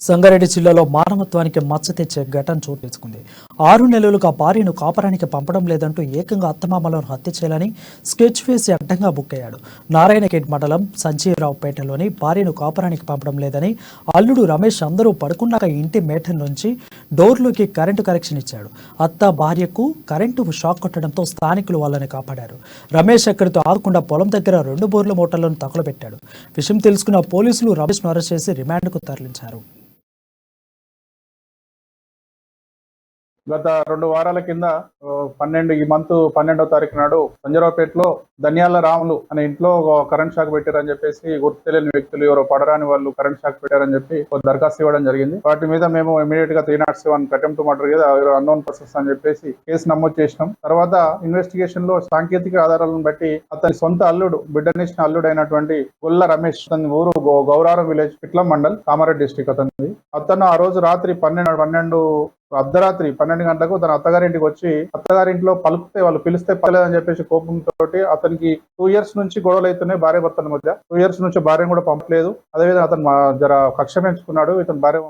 సంగారెడ్డి జిల్లాలో మానవత్వానికి మచ్చ తెచ్చే ఘటన చోటు చేసుకుంది. 6 నెలలుగా భార్యను కాపరానికి పంపడం లేదంటూ ఏకంగా అత్తమామలను హత్య చేయాలని స్కెచ్ వేసి అడ్డంగా బుక్ అయ్యాడు. నారాయణఖేడ్ మండలం సంజీవరావుపేటలోని భార్యను కాపరానికి పంపడం లేదని అల్లుడు రమేష్ అందరూ పడుకున్నాక ఇంటి మేట నుంచి డోర్లోకి కరెంటు కనెక్షన్ ఇచ్చాడు. అత్త భార్యకు కరెంటు షాక్ కొట్టడంతో స్థానికులు వాళ్ళని కాపాడారు. రమేష్ అక్కడితో ఆగకుండా పొలం దగ్గర 2 బోర్ల మోటార్లను తగలబెట్టాడు. విషయం తెలుసుకున్న పోలీసులు రమేష్ను అరెస్ట్ చేసి రిమాండ్కు తరలించారు. గత 2 వారాల కింద ఈ మంత్ 12వ తారీఖు నాడు సంజరావుపేటలో ధన్యాల రాములు అనే ఇంట్లో కరెంట్ షాక్ పెట్టారని చెప్పేసి గుర్తు తెలియని వ్యక్తులు ఎవరో పడరాని వాళ్ళు కరెంట్ షాక్ పెట్టారని చెప్పి ఒక దరఖాస్తు ఇవ్వడం జరిగింది. వాటి మీద మేము ఇమీడియట్ గా 307 అటెంప్ట్ టు మర్డర్ కదా అన్నోన్ పర్సన్స్ అని చెప్పేసి కేసు నమోదు చేసినాం. తర్వాత ఇన్వెస్టిగేషన్ లో సాంకేతిక ఆధారాలను బట్టి అతని సొంత అల్లుడు బిడ్డనిచ్చిన అల్లుడు అయినటువంటి గొల్ల రమేష్ అతని ఊరు గౌరారం విలేజ్ పిట్లం మండల్ కామారెడ్డి డిస్ట్రిక్ట్ అతను ఆ రోజు రాత్రి అర్ధరాత్రి 12 గంటలకు తన అత్తగారింటికి వచ్చి అత్తగారింట్లో పలుకుతే వాళ్ళు పిలిస్తే పర్లేదని చెప్పేసి కోపంతో అతనికి 2 years నుంచి గొడవలు అవుతున్నాయి భార్య భర్తల మధ్య. 2 years నుంచి భార్యను కూడా పంపలేదు. అదేవిధంగా అతను కక్ష పెంచుకున్నాడు. ఇతను భార్య